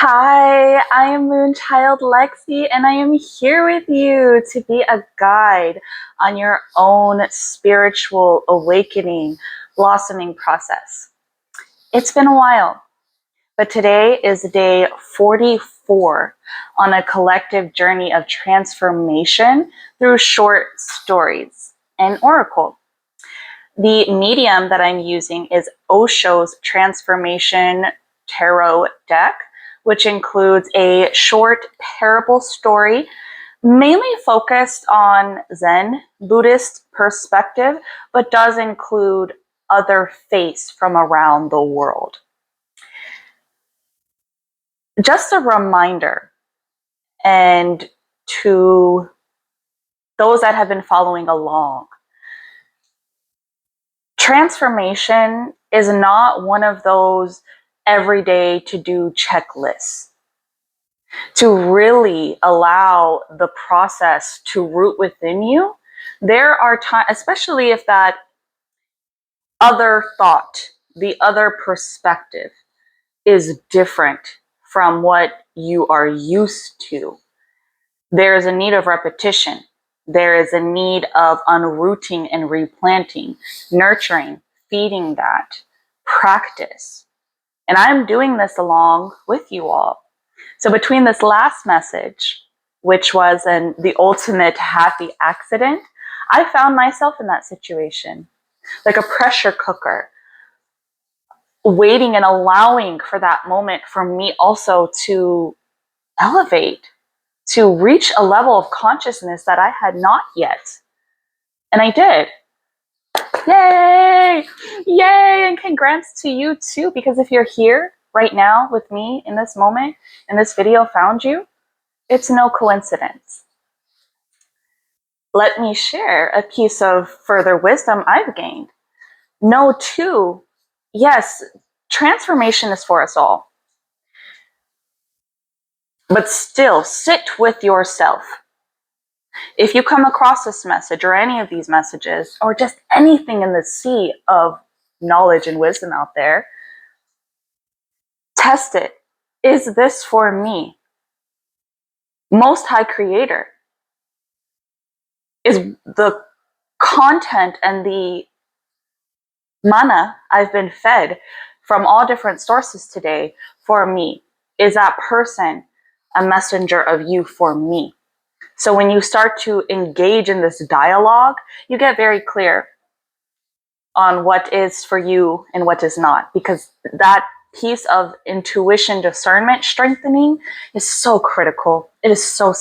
Hi, I am Moonchildlexi, and I am here with you to be a guide on your own spiritual awakening, blossoming process. It's been a while, but today is day 44 on a collective journey of transformation through short stories and oracle. The medium that I'm using is Osho's Transformation Tarot deck, which includes a short parable story, mainly focused on Zen Buddhist perspective, but does include other faiths from around the world. Just a reminder, and to those that have been following along, transformation is not one of those everyday to-do checklists. To really allow the process to root within you, there are times, especially if that other thought, the other perspective is different from what you are used to. There is a need of repetition. There is a need of unrooting and replanting, nurturing, feeding that, practice. And I'm doing this along with you all. So between this last message, which was the ultimate happy accident, I found myself in that situation, like a pressure cooker, waiting and allowing for that moment for me also to elevate, to reach a level of consciousness that I had not yet. And I did. Yay! Yay! And congrats to you too, because if you're here right now with me in this moment, and this video found you, it's no coincidence. Let me share a piece of further wisdom I've gained. Know too, yes, transformation is for us all. But still, sit with yourself. If you come across this message or any of these messages, or just anything in the sea of knowledge and wisdom out there, test it. Is this for me? Most High Creator, is the content and the mana I've been fed from all different sources today for me? Is that person a messenger of you for me? So when you start to engage in this dialogue, you get very clear on what is for you and what is not, because that piece of intuition, discernment, strengthening is so critical. It is so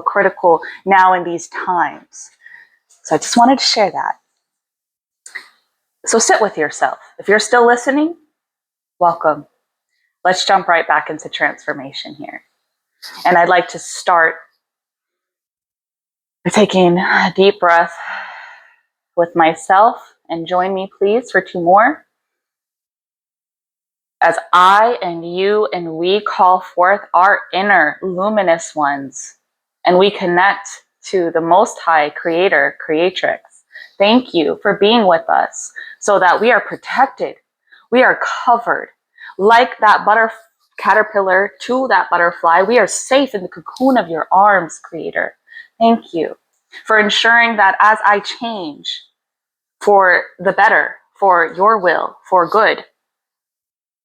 critical now in these times. So I just wanted to share that. So sit with yourself. If you're still listening, welcome. Let's jump right back into transformation here. And I'd like to start by taking a deep breath with myself, and join me please for 2 more. As I and you and we call forth our inner luminous ones, and we connect to the Most High Creator, Creatrix. Thank you for being with us so that we are protected. We are covered. Like that caterpillar to that butterfly, we are safe in the cocoon of your arms, Creator. Thank you for ensuring that as I change for the better, for your will, for good,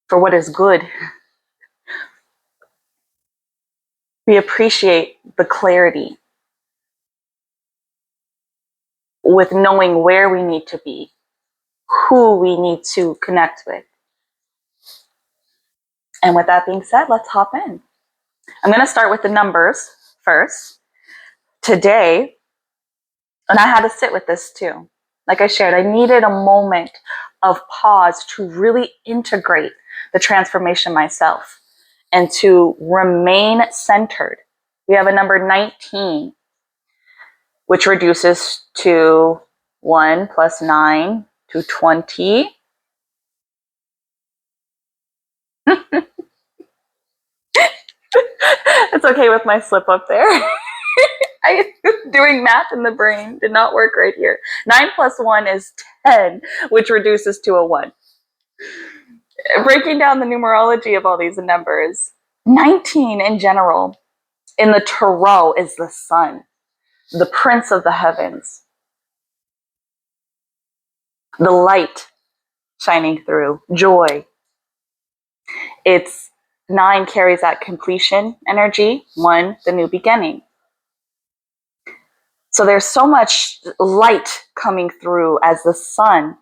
for what is good, we appreciate the clarity with knowing where we need to be, who we need to connect with. And with that being said, let's hop in. I'm going to start with the numbers first. Today, and I had to sit with this too. Like I shared, I needed a moment of pause to really integrate the transformation myself and to remain centered. We have a number 19, which reduces to 1 plus 9 to 20. It's okay with my slip up there. Doing math in the brain did not work right here. 9 plus 1 is 10, which reduces to a 1. Breaking down the numerology of all these numbers, 19 in general, in the tarot, is the sun, the prince of the heavens, the light shining through, joy. It's 9 carries that completion energy, 1, the new beginning. So there's so much light coming through as the sun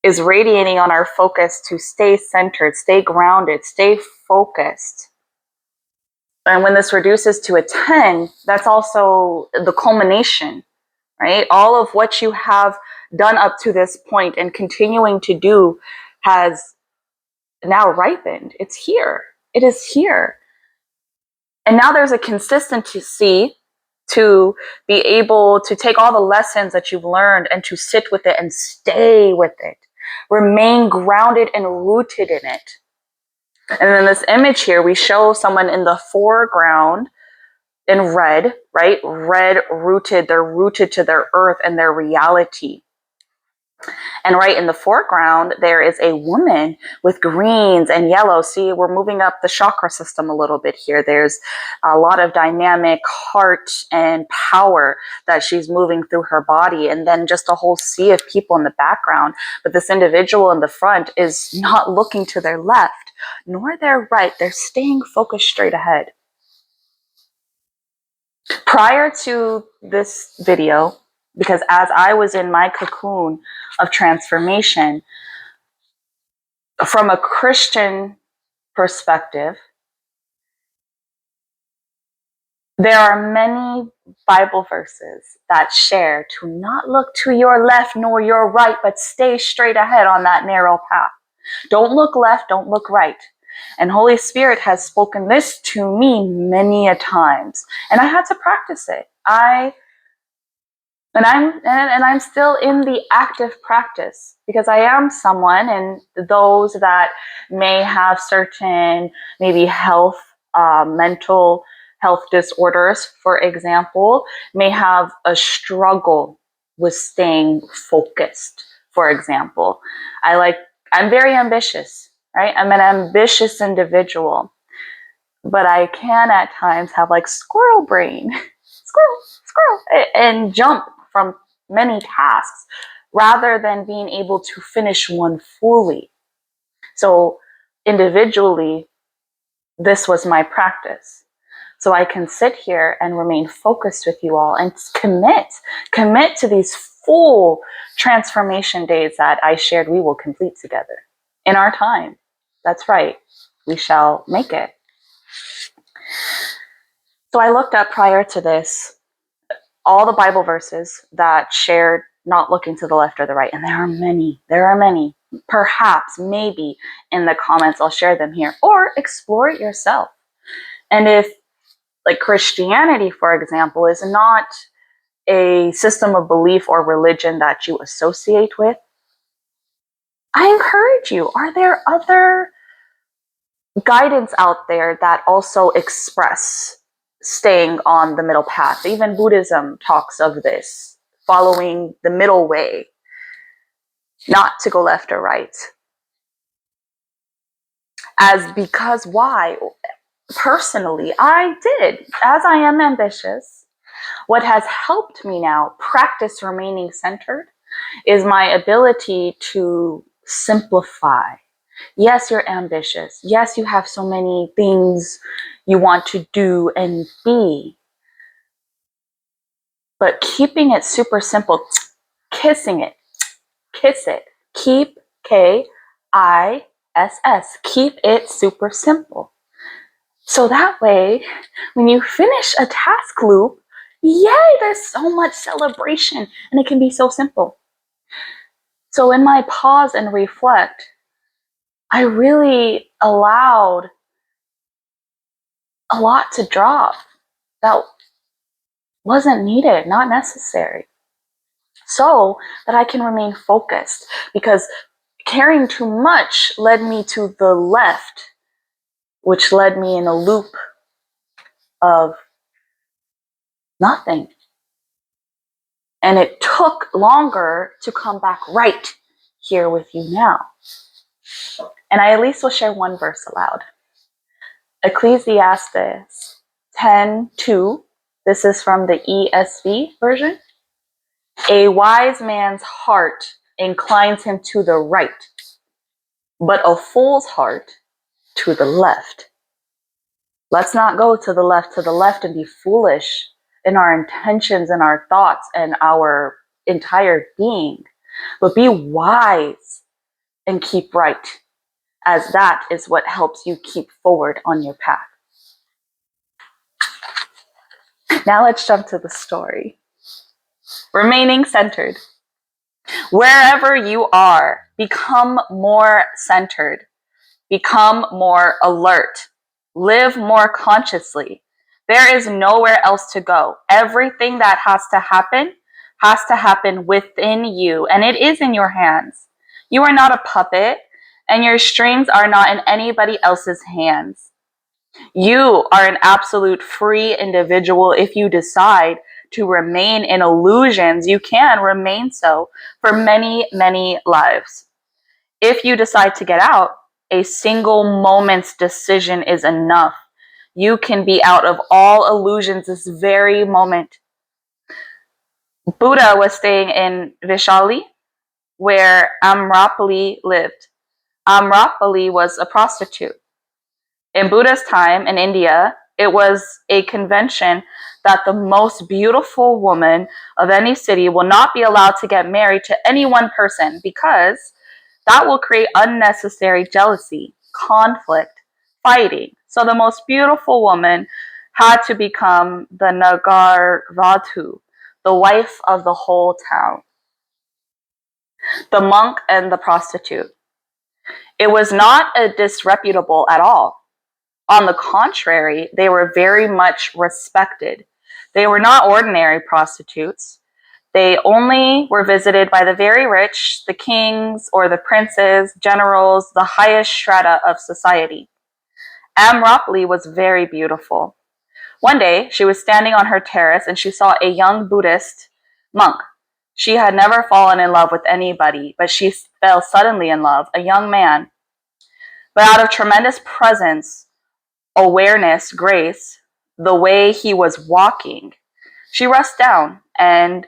is radiating on our focus to stay centered, stay grounded, stay focused. And when this reduces to a 10, that's also the culmination, right? All of what you have done up to this point and continuing to do has now ripened. It's here. It is here. And now there's a consistency to be able to take all the lessons that you've learned and to sit with it and stay with it. Remain grounded and rooted in it. And in this image here, we show someone in the foreground in red, right? Red rooted, they're rooted to their earth and their reality. And right in the foreground, there is a woman with greens and yellow. See, we're moving up the chakra system a little bit here. There's a lot of dynamic heart and power that she's moving through her body. And then just a whole sea of people in the background. But this individual in the front is not looking to their left, nor their right. They're staying focused straight ahead. Prior to this video, because as I was in my cocoon of transformation, from a Christian perspective, there are many Bible verses that share to not look to your left nor your right, but stay straight ahead on that narrow path. Don't look left, don't look right. And Holy Spirit has spoken this to me many a times, and I had to practice it. I'm still in the active practice, because I am someone, and those that may have certain maybe health, mental health disorders, for example, may have a struggle with staying focused. For example, I'm very ambitious, right? I'm an ambitious individual, but I can at times have like squirrel brain, squirrel, and jump from many tasks rather than being able to finish one fully. So individually, this was my practice. So I can sit here and remain focused with you all and commit to these full transformation days that I shared we will complete together in our time. That's right. We shall make it. So I looked up prior to this all the Bible verses that shared not looking to the left or the right. And there are many. Perhaps, maybe in the comments, I'll share them here, or explore it yourself. And if, like, Christianity, for example, is not a system of belief or religion that you associate with, I encourage you, are there other guidance out there that also express staying on the middle path? Even Buddhism talks of this, following the middle way, not to go left or right. Because why? Personally, I did. As I am ambitious, what has helped me now practice remaining centered is my ability to simplify. Yes, you're ambitious. Yes, you have so many things you want to do and be. But keeping it super simple, kiss it. Keep, Kiss, keep it super simple. So that way, when you finish a task loop, yay, there's so much celebration, and it can be so simple. So in my pause and reflect, I really allowed a lot to drop that wasn't needed, not necessary, so that I can remain focused, because caring too much led me to the left, which led me in a loop of nothing. And it took longer to come back right here with you now. And I at least will share one verse aloud. Ecclesiastes 10:2. This is from the ESV version. A wise man's heart inclines him to the right, but a fool's heart to the left. Let's not go to the left and be foolish in our intentions and our thoughts and our entire being, but be wise and keep right, as that is what helps you keep forward on your path. Now let's jump to the story. Remaining centered. Wherever you are, become more centered, become more alert, live more consciously. There is nowhere else to go. Everything that has to happen within you, and it is in your hands. You are not a puppet, and your strings are not in anybody else's hands. You are an absolute free individual. If you decide to remain in illusions, you can remain so for many, many lives. If you decide to get out, a single moment's decision is enough. You can be out of all illusions this very moment. Buddha was staying in Vishali, where Amrapali lived. Amrapali was a prostitute. In Buddha's time in India, it was a convention that the most beautiful woman of any city will not be allowed to get married to any one person, because that will create unnecessary jealousy, conflict, fighting. So the most beautiful woman had to become the Nagarvadhu, the wife of the whole town, the monk and the prostitute. It was not a disreputable at all. On the contrary, they were very much respected. They were not ordinary prostitutes. They only were visited by the very rich, the kings or the princes, generals, the highest strata of society. Amrapali was very beautiful. One day, she was standing on her terrace and she saw a young Buddhist monk. She had never fallen in love with anybody, but she fell suddenly in love, a young man. But out of tremendous presence, awareness, grace, the way he was walking, she rushed down and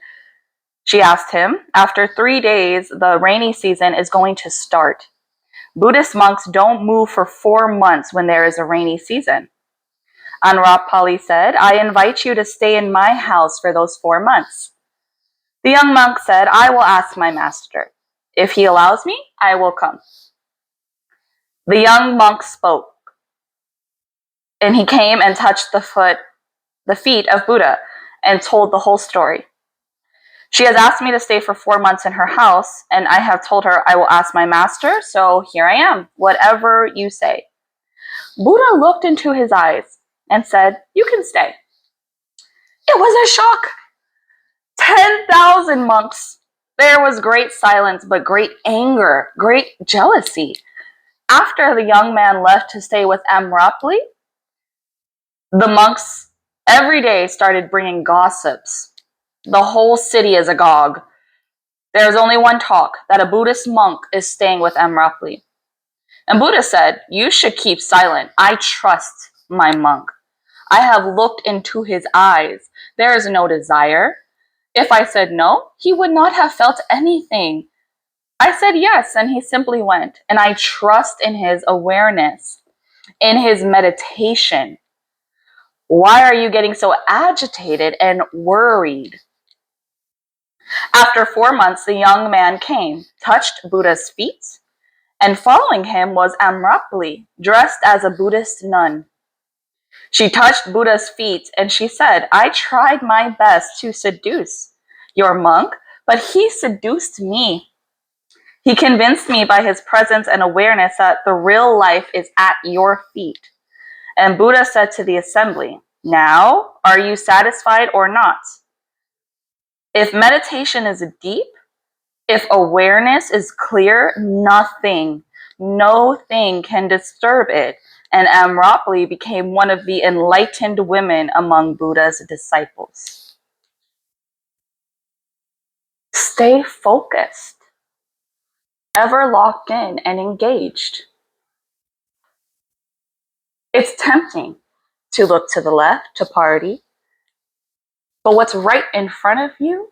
she asked him, after 3 days, the rainy season is going to start. Buddhist monks don't move for 4 months when there is a rainy season. Anrapali said, I invite you to stay in my house for those 4 months. The young monk said, I will ask my master. If he allows me, I will come. The young monk spoke, and he came and touched the feet of Buddha and told the whole story. She has asked me to stay for 4 months in her house, and I have told her I will ask my master, so here I am, whatever you say. Buddha looked into his eyes and said, you can stay. It was a shock. 10,000 monks. There was great silence, but great anger, great jealousy. After the young man left to stay with Amrapali, the monks every day started bringing gossips. The whole city is agog. There is only one talk, that a Buddhist monk is staying with Amrapali. And Buddha said, you should keep silent. I trust my monk. I have looked into his eyes. There is no desire. If I said no, he would not have felt anything. I said yes, and he simply went. And I trust in his awareness, in his meditation. Why are you getting so agitated and worried? After 4 months, the young man came, touched Buddha's feet, and following him was Amrapali, dressed as a Buddhist nun. She touched Buddha's feet and she said, I tried my best to seduce your monk, but he seduced me. He convinced me by his presence and awareness that the real life is at your feet. And Buddha said to the assembly, now, are you satisfied or not? If meditation is deep, if awareness is clear, nothing, no thing can disturb it. And Amrapali became one of the enlightened women among Buddha's disciples. Stay focused, ever locked in and engaged. It's tempting to look to the left, to party, but what's right in front of you,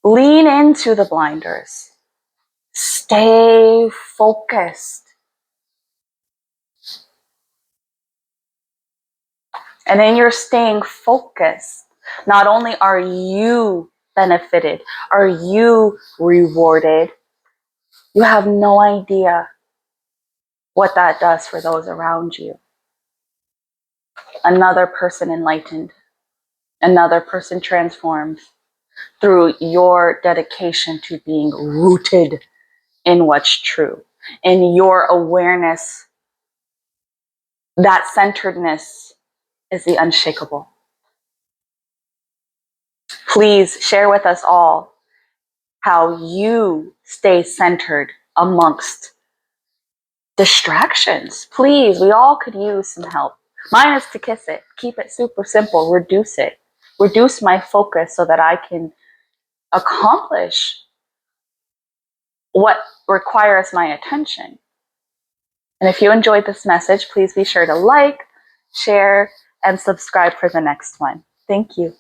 lean into the blinders. Stay focused. And then you're staying focused. Not only are you benefited, are you rewarded, you have no idea what that does for those around you. Another person enlightened, another person transformed through your dedication to being rooted in what's true, in your awareness that centeredness is the unshakable. Please share with us all how you stay centered amongst distractions. Please, we all could use some help. Mine is to kiss it. Keep it super simple. Reduce it. Reduce my focus so that I can accomplish what requires my attention. And if you enjoyed this message, please be sure to like, share, and subscribe for the next one. Thank you.